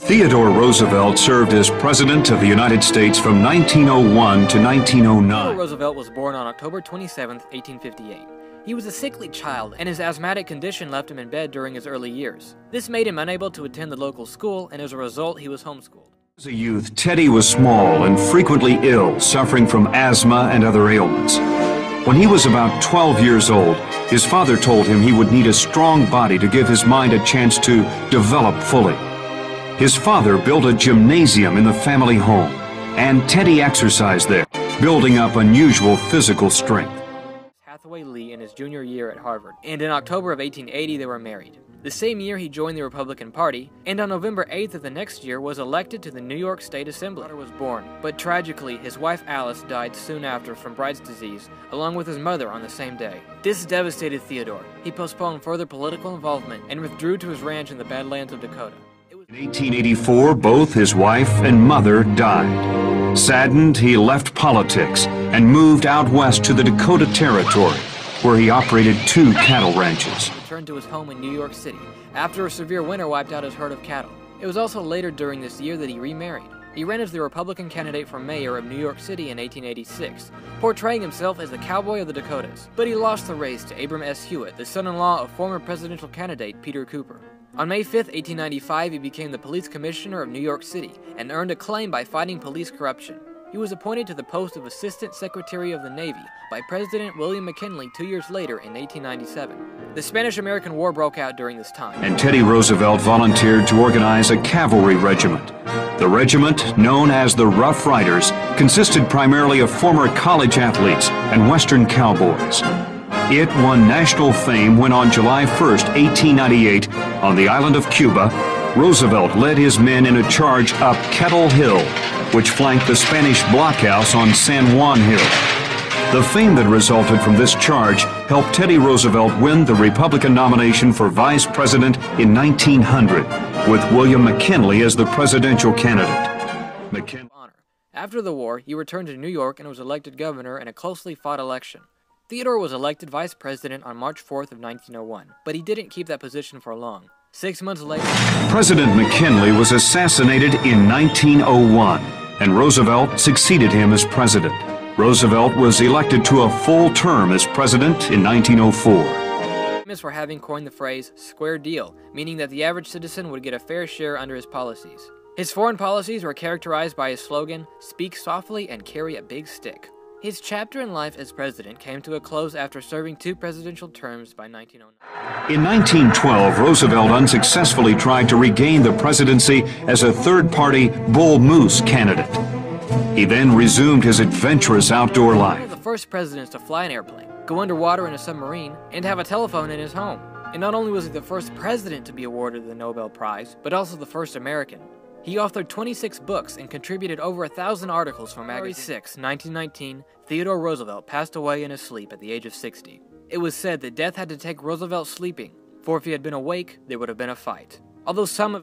Theodore Roosevelt served as President of the United States from 1901 to 1909. Theodore Roosevelt was born on October 27, 1858. He was a sickly child, and his asthmatic condition left him in bed during his early years. This made him unable to attend the local school, and as a result, he was homeschooled. As a youth, Teddy was small and frequently ill, suffering from asthma and other ailments. When he was about 12 years old, his father told him he would need a strong body to give his mind a chance to develop fully. His father built a gymnasium in the family home, and Teddy exercised there, building up unusual physical strength. Lee in his junior year at Harvard, and in October of 1880 they were married. The same year he joined the Republican Party, and on November 8th of the next year was elected to the New York State Assembly. His daughter was born, but tragically his wife Alice died soon after from Bright's disease, along with his mother on the same day. This devastated Theodore. He postponed further political involvement and withdrew to his ranch in the Badlands of Dakota. In 1884, both his wife and mother died. Saddened, he left politics and moved out west to the Dakota Territory, where he operated 2 cattle ranches. He returned to his home in New York City after a severe winter wiped out his herd of cattle. It was also later during this year that he remarried. He ran as the Republican candidate for mayor of New York City in 1886, portraying himself as the cowboy of the Dakotas. But he lost the race to Abram S. Hewitt, the son-in-law of former presidential candidate Peter Cooper. On May 5, 1895, he became the police commissioner of New York City and earned acclaim by fighting police corruption. He was appointed to the post of Assistant Secretary of the Navy by President William McKinley 2 years later in 1897. The Spanish-American War broke out during this time, and Teddy Roosevelt volunteered to organize a cavalry regiment. The regiment, known as the Rough Riders, consisted primarily of former college athletes and Western cowboys. It won national fame when on July 1, 1898, on the island of Cuba, Roosevelt led his men in a charge up Kettle Hill, which flanked the Spanish blockhouse on San Juan Hill. The fame that resulted from this charge helped Teddy Roosevelt win the Republican nomination for vice president in 1900, with William McKinley as the presidential candidate. After the war, he returned to New York and was elected governor in a closely fought election. Theodore was elected vice president on March 4th of 1901, but he didn't keep that position for long. 6 months later, President McKinley was assassinated in 1901, and Roosevelt succeeded him as president. Roosevelt was elected to a full term as president in 1904. Famous for having coined the phrase "square deal," meaning that the average citizen would get a fair share under his policies. His foreign policies were characterized by his slogan, "Speak softly and carry a big stick." His chapter in life as president came to a close after serving 2 presidential terms by 1909. In 1912, Roosevelt unsuccessfully tried to regain the presidency as a third-party bull moose candidate. He then resumed his adventurous outdoor life. He was one of the first presidents to fly an airplane, go underwater in a submarine, and have a telephone in his home. And not only was he the first president to be awarded the Nobel Prize, but also the first American. He authored 26 books and contributed over 1,000 articles for magazines. February 6, 1919, Theodore Roosevelt passed away in his sleep at the age of 60. It was said that death had to take Roosevelt sleeping, for if he had been awake, there would have been a fight. Although some of